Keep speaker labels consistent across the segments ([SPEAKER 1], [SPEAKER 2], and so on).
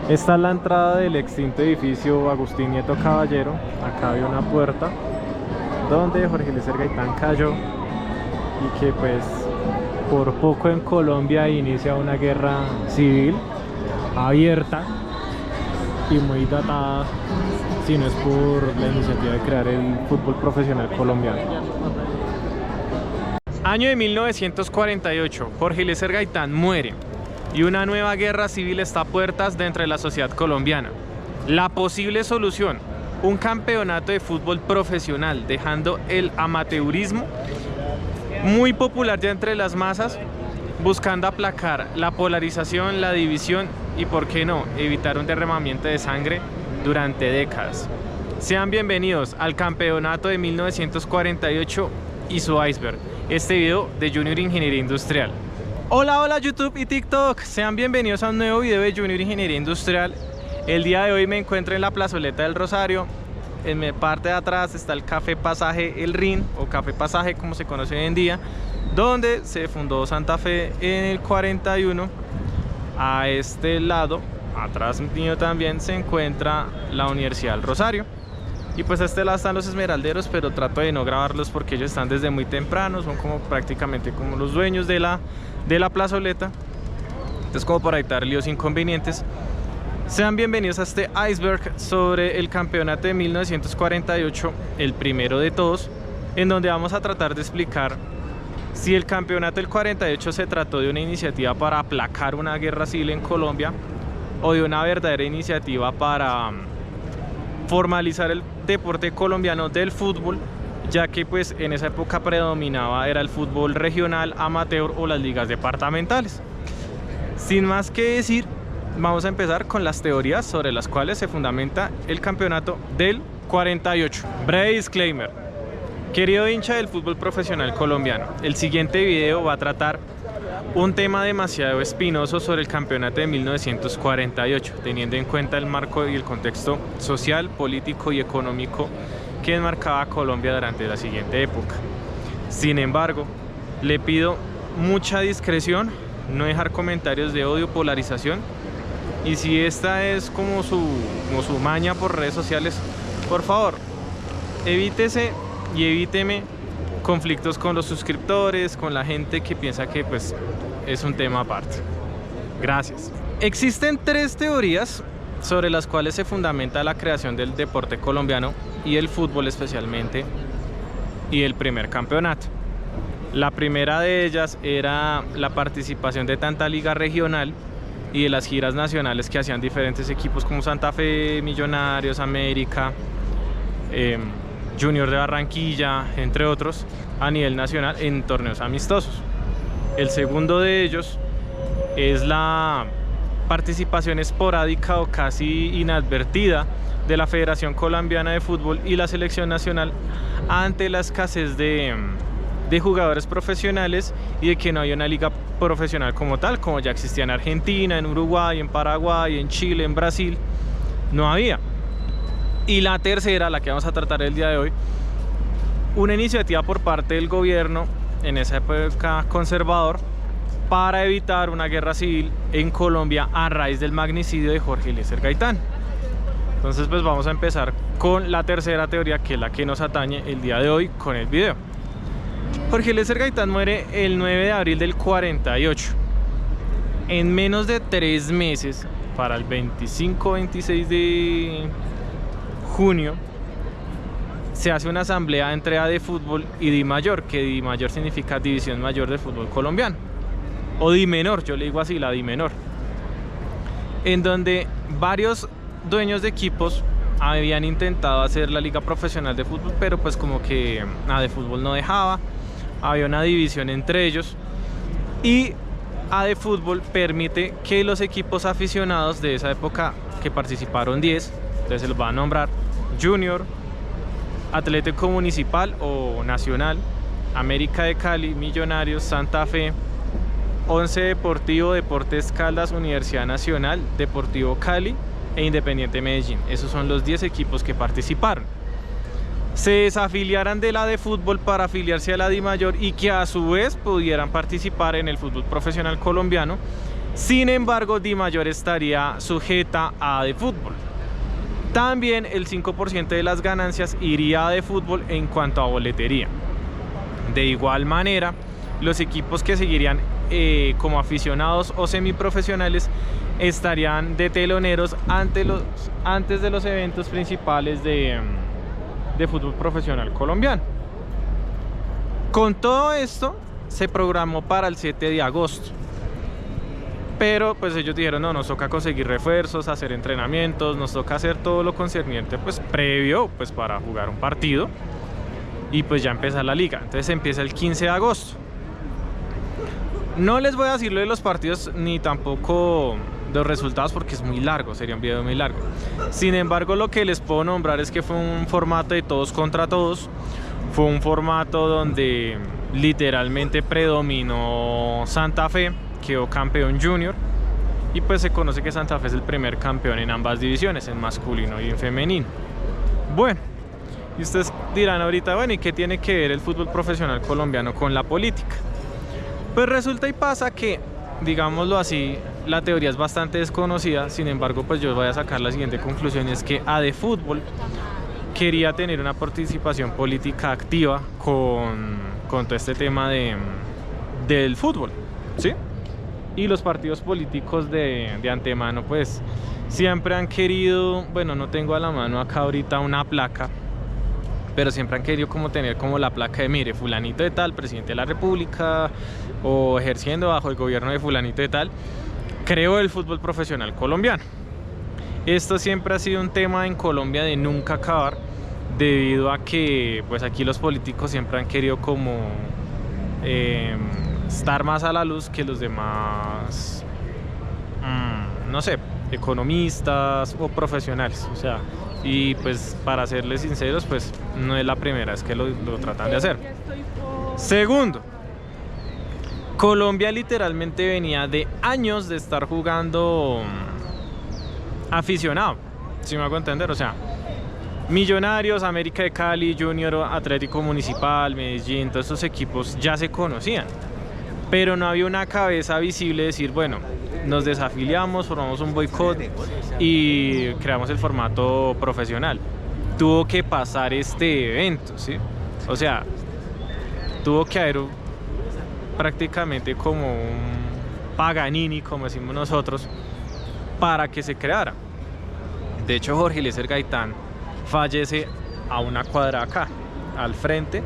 [SPEAKER 1] Esta es la entrada del extinto edificio Agustín Nieto Caballero. Acá había una puerta donde Jorge Eliezer Gaitán cayó y que pues por poco en Colombia inicia una guerra civil abierta y muy datada, si no es por la iniciativa de crear el fútbol profesional colombiano. Año de 1948, Jorge Eliezer Gaitán muere y una nueva guerra civil está a puertas dentro de la sociedad colombiana. La posible solución: un campeonato de fútbol profesional, dejando el amateurismo muy popular ya entre las masas, buscando aplacar la polarización, la división y, por qué no, evitar un derramamiento de sangre durante décadas. Sean bienvenidos al campeonato de 1948 y su iceberg, este video de Junior Ingeniería Industrial. Hola YouTube y TikTok, sean bienvenidos a un nuevo video de Junior Ingeniería Industrial. El día de hoy me encuentro en la plazoleta del Rosario. En mi parte de atrás está el Café Pasaje El Rin, o Café Pasaje como se conoce hoy en día, donde se fundó Santa Fe en el 41. A este lado, atrás mío también, se encuentra la Universidad del Rosario. Y pues a este lado están los esmeralderos, pero trato de no grabarlos porque ellos están desde muy temprano, son como prácticamente como los dueños de la plazoleta. Entonces, como para evitar líos inconvenientes, sean bienvenidos a este iceberg sobre el campeonato de 1948, el primero de todos, en donde vamos a tratar de explicar si el campeonato del 48 se trató de una iniciativa para aplacar una guerra civil en Colombia o de una verdadera iniciativa para formalizar el deporte colombiano del fútbol, ya que pues en esa época predominaba era el fútbol regional, amateur o las ligas departamentales. Sin más que decir, vamos a empezar con las teorías sobre las cuales se fundamenta el campeonato del 48. Breve disclaimer: querido hincha del fútbol profesional colombiano, el siguiente video va a tratar un tema demasiado espinoso sobre el campeonato de 1948, teniendo en cuenta el marco y el contexto social, político y económico que enmarcaba a Colombia durante la siguiente época. Sin embargo, le pido mucha discreción, no dejar comentarios de odio, polarización, y si esta es como su maña por redes sociales, por favor, evítese y evíteme conflictos con los suscriptores, con la gente que piensa que pues es un tema aparte. Gracias. Existen tres teorías sobre las cuales se fundamenta la creación del deporte colombiano y el fútbol especialmente, y el primer campeonato. La primera de ellas era la participación de tanta liga regional y de las giras nacionales que hacían diferentes equipos como Santa Fe, Millonarios, América, Junior de Barranquilla, entre otros, a nivel nacional en torneos amistosos. El segundo de ellos es la participación esporádica o casi inadvertida de la Federación Colombiana de Fútbol y la Selección Nacional ante la escasez de jugadores profesionales y de que no había una liga profesional como tal, como ya existía en Argentina, en Uruguay, en Paraguay, en Chile, en Brasil, no había. Y la tercera, la que vamos a tratar el día de hoy, una iniciativa por parte del gobierno, en esa época conservador, para evitar una guerra civil en Colombia a raíz del magnicidio de Jorge Eliezer Gaitán. Entonces pues vamos a empezar con la tercera teoría, que es la que nos atañe el día de hoy con el video. Jorge Eliezer Gaitán muere el 9 de abril del 48. En menos de 3 meses, para el 25-26 de junio, se hace una asamblea entre ADEFútbol y DIMAYOR, que DIMAYOR significa División Mayor del Fútbol Colombiano, o DIMENOR, yo le digo así, la DIMENOR, en donde varios dueños de equipos habían intentado hacer la liga profesional de fútbol, pero pues como que ADEFútbol no dejaba, había una división entre ellos, y ADEFútbol permite que los equipos aficionados de esa época, que participaron 10, entonces se los va a nombrar: Junior, Atlético Municipal o Nacional, América de Cali, Millonarios, Santa Fe, Once Deportivo, Deportes Caldas, Universidad Nacional, Deportivo Cali e Independiente Medellín. Esos son los 10 equipos que participaron. Se desafiliaran de la de fútbol para afiliarse a la DIMAYOR y que a su vez pudieran participar en el fútbol profesional colombiano, Sin embargo, DiMayor estaría sujeta a de fútbol. También el 5% de las ganancias iría a de fútbol en cuanto a boletería. De igual manera, los equipos que seguirían como aficionados o semiprofesionales estarían de teloneros antes de los eventos principales de fútbol profesional colombiano. Con todo esto se programó para el 7 de agosto. Pero pues ellos dijeron, no, nos toca conseguir refuerzos, hacer entrenamientos, nos toca hacer todo lo concerniente pues previo pues para jugar un partido y pues ya empezar la liga. Entonces empieza el 15 de agosto. No les voy a decir lo de los partidos ni tampoco los resultados porque es muy largo, sería un video muy largo. Sin embargo, lo que les puedo nombrar es que fue un formato de todos contra todos. Fue un formato donde literalmente predominó Santa Fe, quedó campeón junior. Y pues se conoce que Santa Fe es el primer campeón en ambas divisiones, en masculino y en femenino. Bueno, y ustedes dirán ahorita, bueno, ¿y qué tiene que ver el fútbol profesional colombiano con la política? Pues resulta y pasa que, digámoslo así, la teoría es bastante desconocida. Sin embargo, pues yo voy a sacar la siguiente conclusión, es que AdeFútbol quería tener una participación política activa con todo este tema del fútbol, ¿sí? Y los partidos políticos de antemano pues siempre han querido, bueno, no tengo a la mano acá ahorita una placa, pero siempre han querido como tener como la placa de, mire, fulanito de tal, presidente de la república, o ejerciendo bajo el gobierno de fulanito de tal, creó el fútbol profesional colombiano. Esto siempre ha sido un tema en Colombia de nunca acabar, debido a que pues aquí los políticos siempre han querido como estar más a la luz que los demás, no sé, economistas o profesionales, o sea, y pues para serles sinceros, pues no es la primera vez que lo tratan de hacer. Segundo, Colombia literalmente venía de años de estar jugando aficionado, si me hago entender, o sea, Millonarios, América de Cali, Junior, Atlético Municipal, Medellín, todos esos equipos ya se conocían, pero no había una cabeza visible de decir, bueno, nos desafiliamos, formamos un boicot y creamos el formato profesional. Tuvo que pasar este evento, ¿sí? O sea, tuvo que haber prácticamente como un Paganini, como decimos nosotros, para que se creara. De hecho, Jorge Eliezer Gaitán fallece a una cuadra acá, al frente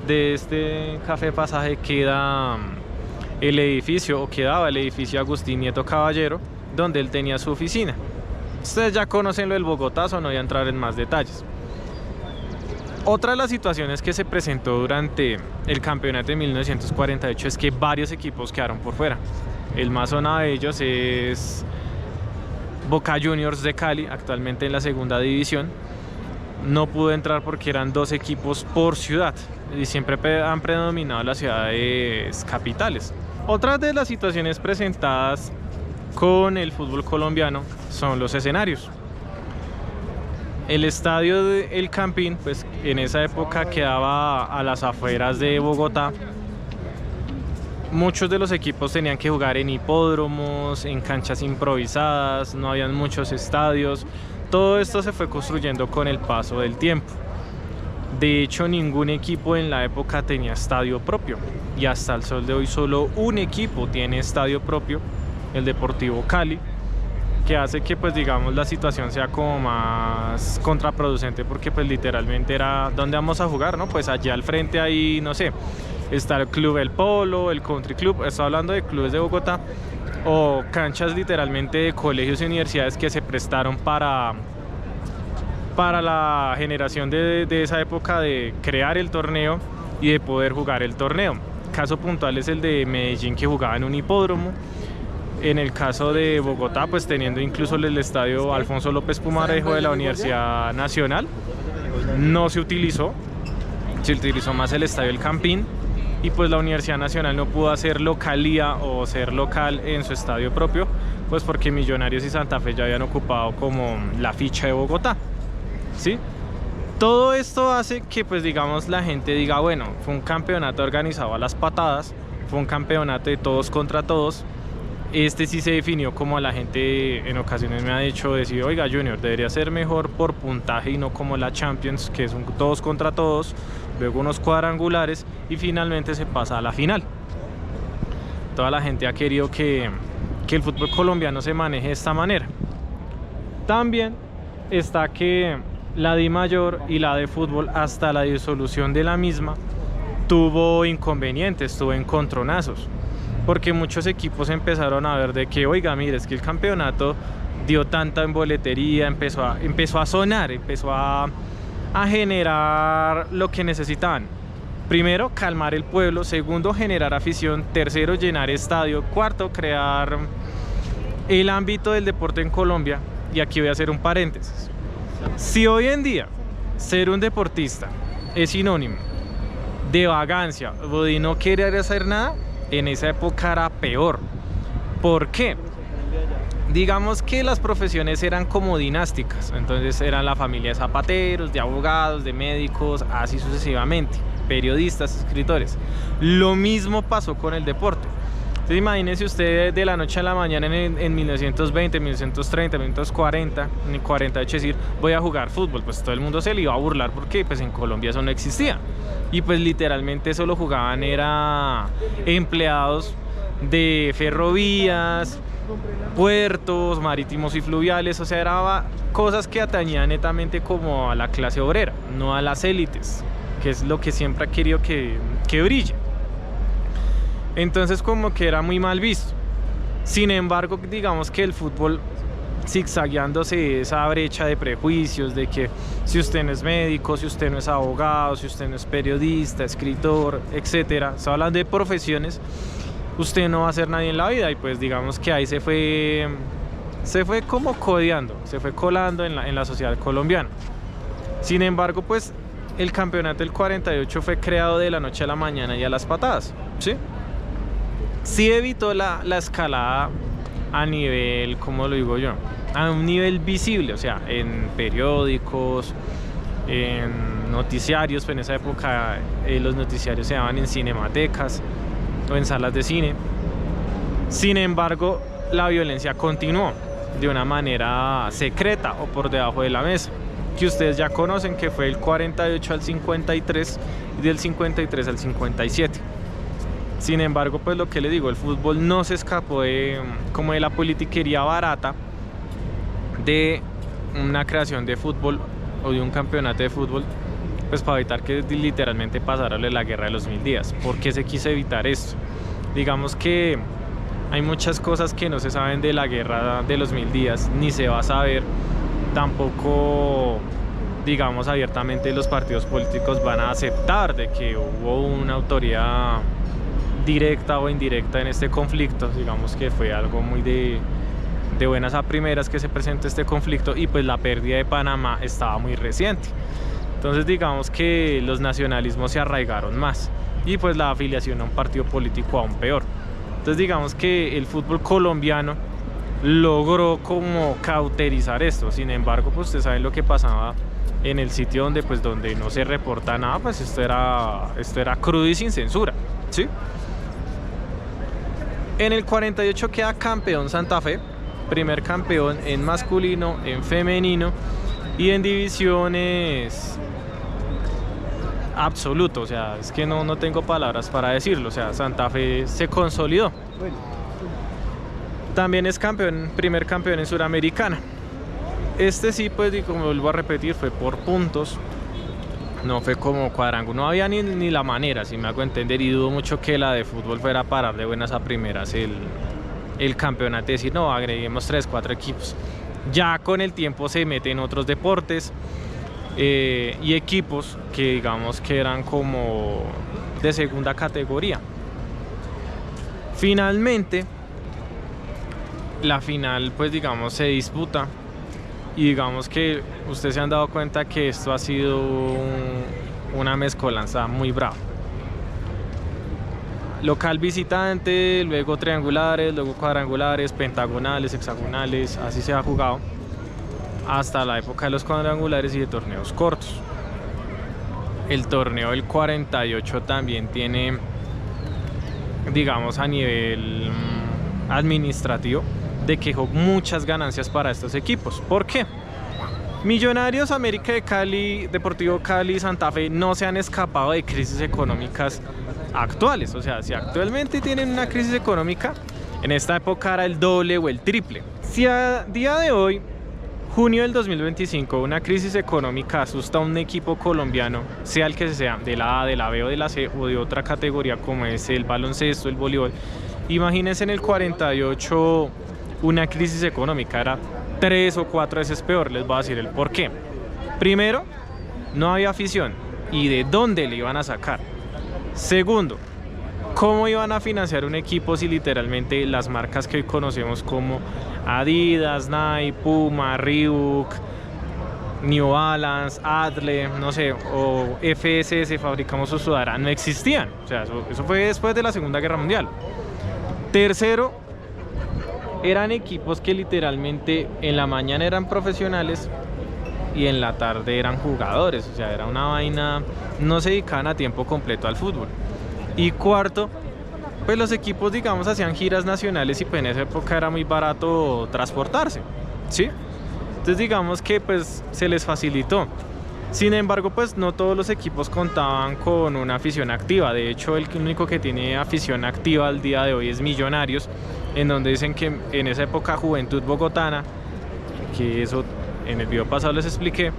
[SPEAKER 1] de este Café Pasaje queda el edificio, o quedaba el edificio Agustín Nieto Caballero, donde él tenía su oficina. Ustedes ya conocen lo del Bogotazo, no voy a entrar en más detalles. Otra de las situaciones que se presentó durante el campeonato de 1948 es que varios equipos quedaron por fuera. El más sonado de ellos es Boca Juniors de Cali, actualmente en la segunda división. No pudo entrar porque eran 2 equipos por ciudad y siempre han predominado las ciudades capitales. Otra de las situaciones presentadas con el fútbol colombiano son los escenarios. El estadio El Campín, pues en esa época quedaba a las afueras de Bogotá. Muchos de los equipos tenían que jugar en hipódromos, en canchas improvisadas, no habían muchos estadios. Todo esto se fue construyendo con el paso del tiempo. De hecho, ningún equipo en la época tenía estadio propio. Y hasta el sol de hoy solo un equipo tiene estadio propio, el Deportivo Cali, que hace que pues digamos la situación sea como más contraproducente, porque pues literalmente era ¿dónde vamos a jugar? ¿No? Pues allá al frente ahí, no sé, está el Club El Polo, el Country Club, estoy hablando de clubes de Bogotá, o canchas literalmente de colegios y universidades que se prestaron para la generación de esa época de crear el torneo y de poder jugar el torneo. Caso puntual es el de Medellín, que jugaba en un hipódromo. En el caso de Bogotá, pues teniendo incluso el estadio Alfonso López Pumarejo de la Universidad Nacional, no se utilizó, se utilizó más el estadio El Campín, y pues la Universidad Nacional no pudo hacer localía o ser local en su estadio propio, pues porque Millonarios y Santa Fe ya habían ocupado como la ficha de Bogotá, ¿sí? Todo esto hace que pues digamos la gente diga, bueno, fue un campeonato organizado a las patadas, fue un campeonato de todos contra todos, Este sí se definió como la gente en ocasiones me ha dicho, decir, oiga Junior, debería ser mejor por puntaje y no como la Champions, que son todos contra todos, luego unos cuadrangulares y finalmente se pasa a la final. Toda la gente ha querido que el fútbol colombiano se maneje de esta manera. También está que la Di Mayor y la de fútbol, hasta la disolución de la misma, tuvo inconvenientes, tuvo encontronazos, porque muchos equipos empezaron a ver de que, oiga, mire, es que el campeonato dio tanta en boletería, empezó a sonar, empezó a generar lo que necesitaban. Primero, calmar el pueblo. Segundo, generar afición. Tercero, llenar estadio. Cuarto, crear el ámbito del deporte en Colombia. Y aquí voy a hacer un paréntesis. Si hoy en día ser un deportista es sinónimo de vagancia o de no querer hacer nada, en esa época era peor. ¿Por qué? Digamos que las profesiones eran como dinásticas. Entonces eran la familia de zapateros, de abogados, de médicos, así sucesivamente. Periodistas, escritores. Lo mismo pasó con el deporte. Entonces imagínense ustedes de la noche a la mañana en 1920, 1930, 1940, en 48 decir voy a jugar fútbol, pues todo el mundo se le iba a burlar porque pues en Colombia eso no existía. Y pues literalmente eso lo jugaban era empleados de ferrovías, puertos, marítimos y fluviales, o sea, eran cosas que atañían netamente como a la clase obrera, no a las élites, que es lo que siempre ha querido que brille. Entonces como que era muy mal visto. Sin embargo, digamos que el fútbol, zigzagueándose esa brecha de prejuicios de que si usted no es médico, si usted no es abogado, si usted no es periodista, escritor, etcétera, está hablando de profesiones, usted no va a ser nadie en la vida. Y pues digamos que ahí se fue como codeando, se fue colando en la sociedad colombiana. Sin embargo, pues el campeonato del 48 fue creado de la noche a la mañana y a las patadas, ¿sí? Sí evitó la escalada a nivel, ¿cómo lo digo yo? A un nivel visible, o sea, en periódicos, en noticiarios. Pues en esa época los noticiarios se daban en cinematecas o en salas de cine. Sin embargo, la violencia continuó de una manera secreta o por debajo de la mesa, que ustedes ya conocen, que fue del 48 al 53 y del 53 al 57. Sin embargo, pues lo que les digo, el fútbol no se escapó como de la politiquería barata de una creación de fútbol o de un campeonato de fútbol, pues para evitar que literalmente pasara la guerra de los 1000 días. ¿Por qué se quiso evitar esto? Digamos que hay muchas cosas que no se saben de la guerra de los 1000 días, ni se va a saber. Tampoco, digamos, abiertamente los partidos políticos van a aceptar de que hubo una autoridad directa o indirecta en este conflicto. Digamos que fue algo muy de buenas a primeras que se presentó este conflicto, y pues la pérdida de Panamá estaba muy reciente. Entonces digamos que los nacionalismos se arraigaron más y pues la afiliación a un partido político aún peor. Entonces digamos que el fútbol colombiano logró como cauterizar esto. Sin embargo, pues ustedes saben lo que pasaba en el sitio donde no se reporta nada. Pues esto era crudo y sin censura, ¿sí? En el 48 queda campeón Santa Fe, primer campeón en masculino, en femenino y en divisiones absoluto. O sea, es que no tengo palabras para decirlo. O sea, Santa Fe se consolidó. También es campeón, primer campeón en Suramericana. Este sí, pues, como vuelvo a repetir, fue por puntos. No fue como cuadrangular, no había ni la manera, si me hago entender, y dudo mucho que la de fútbol fuera a parar de buenas a primeras el campeonato, es decir, no, agreguemos 3, 4 equipos. Ya con el tiempo se meten otros deportes y equipos que digamos que eran como de segunda categoría. Finalmente, la final, pues digamos, se disputa. Y digamos que ustedes se han dado cuenta que esto ha sido una mezcolanza muy brava. Local visitante, luego triangulares, luego cuadrangulares, pentagonales, hexagonales, así se ha jugado hasta la época de los cuadrangulares y de torneos cortos. El torneo del 48 también tiene, digamos, a nivel administrativo de que dejó muchas ganancias para estos equipos. ¿Por qué? Millonarios, América de Cali, Deportivo Cali, Santa Fe no se han escapado de crisis económicas actuales. O sea, si actualmente tienen una crisis económica, en esta época era el doble o el triple. Si a día de hoy, junio del 2025, una crisis económica asusta a un equipo colombiano, sea el que sea, de la A, de la B o de la C o de otra categoría como es el baloncesto, el voleibol, imagínense en el 48 una crisis económica, era 3 o 4 veces peor. Les voy a decir el por qué. Primero, no había afición y de dónde le iban a sacar. Segundo, ¿cómo iban a financiar un equipo si literalmente las marcas que hoy conocemos como Adidas, Nike, Puma, Reebok, New Balance, Adle, no sé, o FSS, Fabricamos o Sudara, no existían? O sea, eso fue después de la Segunda Guerra Mundial. Tercero, eran equipos que literalmente en la mañana eran profesionales y en la tarde eran jugadores. O sea, era una vaina, no se dedicaban a tiempo completo al fútbol. Y cuarto, pues los equipos, digamos, hacían giras nacionales y pues en esa época era muy barato transportarse, ¿sí? Entonces digamos que pues se les facilitó. Sin embargo, pues no todos los equipos contaban con una afición activa. De hecho, el único que tiene afición activa al día de hoy es Millonarios, en donde dicen que en esa época Juventud Bogotana, que eso en el video pasado les expliqué,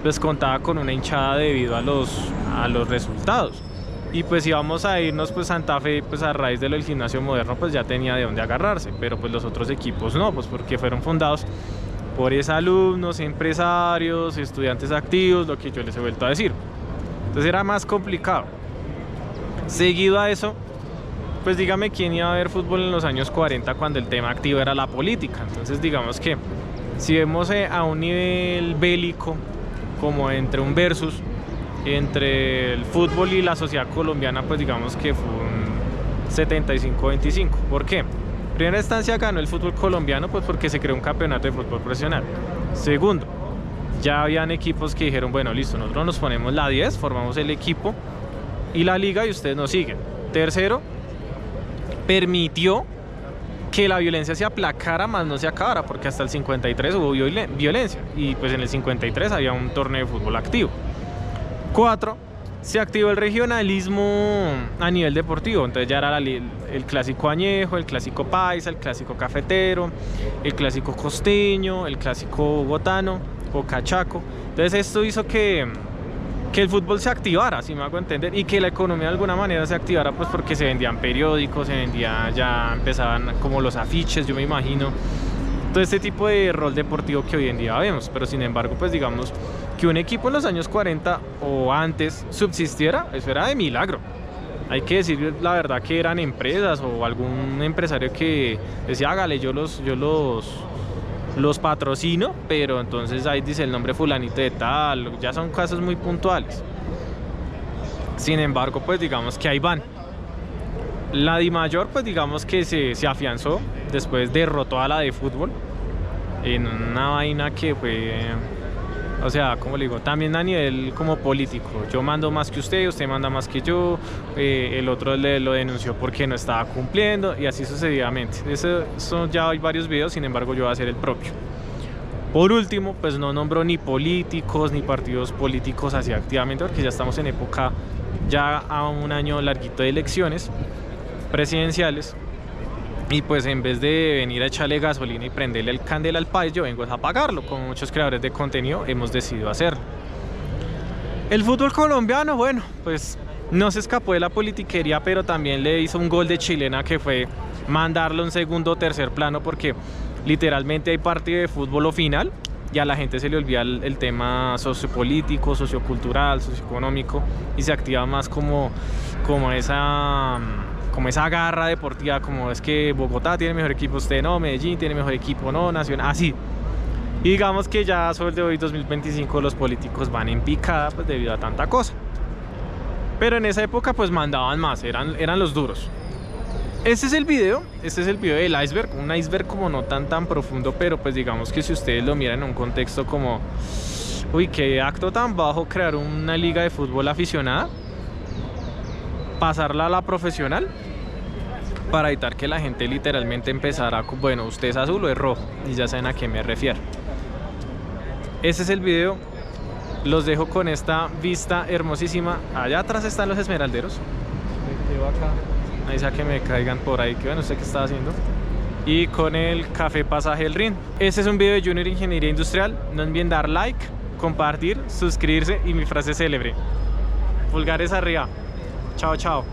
[SPEAKER 1] pues contaba con una hinchada debido a los resultados. Y pues si vamos a irnos, pues Santa Fe, pues a raíz de lo del gimnasio moderno, pues ya tenía de dónde agarrarse, pero pues los otros equipos no, pues porque fueron fundados por exalumnos, empresarios, estudiantes activos, lo que yo les he vuelto a decir. Entonces era más complicado. Seguido a eso, pues dígame quién iba a ver fútbol en los años 40 cuando el tema activo era la política. Entonces digamos que si vemos a un nivel bélico, como entre un versus entre el fútbol y la sociedad colombiana, pues digamos que fue un 75-25. ¿Por qué? Primera instancia ganó el fútbol colombiano, pues porque se creó un campeonato de fútbol profesional. Segundo, ya habían equipos que dijeron, bueno, listo, nosotros nos ponemos la 10, formamos el equipo y la liga y ustedes nos siguen. Tercero, permitió que la violencia se aplacara más no se acabara, porque hasta el 53 hubo violencia y pues en el 53 había un torneo de fútbol activo. 4, se activó el regionalismo a nivel deportivo. Entonces ya era el clásico añejo, el clásico paisa, el clásico cafetero, el clásico costeño, el clásico bogotano o cachaco. Entonces esto hizo que el fútbol se activara, si me hago entender, y que la economía de alguna manera se activara, pues porque se vendían periódicos, ya empezaban como los afiches, yo me imagino, todo este tipo de rol deportivo que hoy en día vemos. Pero sin embargo, pues digamos que un equipo en los años 40 o antes subsistiera, eso era de milagro. Hay que decir la verdad que eran empresas o algún empresario que decía, hágale, yo los patrocino, pero entonces ahí dice el nombre fulanito de tal, ya son casos muy puntuales. Sin embargo, pues digamos que ahí van. La DIMAYOR, pues digamos que se afianzó, después derrotó a la de fútbol en una vaina que fue, o sea, como le digo, también a nivel como político. Yo mando más que usted manda más que yo, el otro lo denunció porque no estaba cumpliendo y así sucesivamente. Eso ya hay varios videos, sin embargo yo voy a hacer el propio. Por último, pues no nombró ni políticos ni partidos políticos así activamente, porque ya estamos en época, ya a un año larguito de elecciones presidenciales. Y pues en vez de venir a echarle gasolina y prenderle el candela al país, yo vengo a apagarlo. Como muchos creadores de contenido hemos decidido hacerlo. El fútbol colombiano, bueno, pues no se escapó de la politiquería, pero también le hizo un gol de chilena que fue mandarlo a un segundo o tercer plano, porque literalmente hay partido de fútbol o final y a la gente se le olvida el tema sociopolítico, sociocultural, socioeconómico, y se activa más como esa garra deportiva, como es que Bogotá tiene mejor equipo, usted no, Medellín tiene mejor equipo, no, Nacional, así. Y digamos que ya sobre el de hoy 2025 los políticos van en picada pues debido a tanta cosa. Pero en esa época pues mandaban más, eran los duros. Este es el video del iceberg, un iceberg como no tan profundo, pero pues digamos que si ustedes lo miran en un contexto como, uy, qué acto tan bajo crear una liga de fútbol aficionada, pasarla a la profesional, para evitar que la gente literalmente empezara con, bueno, usted es azul o es rojo, y ya saben a qué me refiero. Ese es el video. Los dejo con esta vista hermosísima. Allá atrás están los esmeralderos. Llevo acá. Ahí sea que me caigan por ahí, que bueno, no sé qué está haciendo. Y con el café Pasaje del Rin. Este es un video de Junior Ingeniería Industrial. No olviden dar like, compartir, suscribirse y mi frase célebre: pulgares arriba. Chao, chao.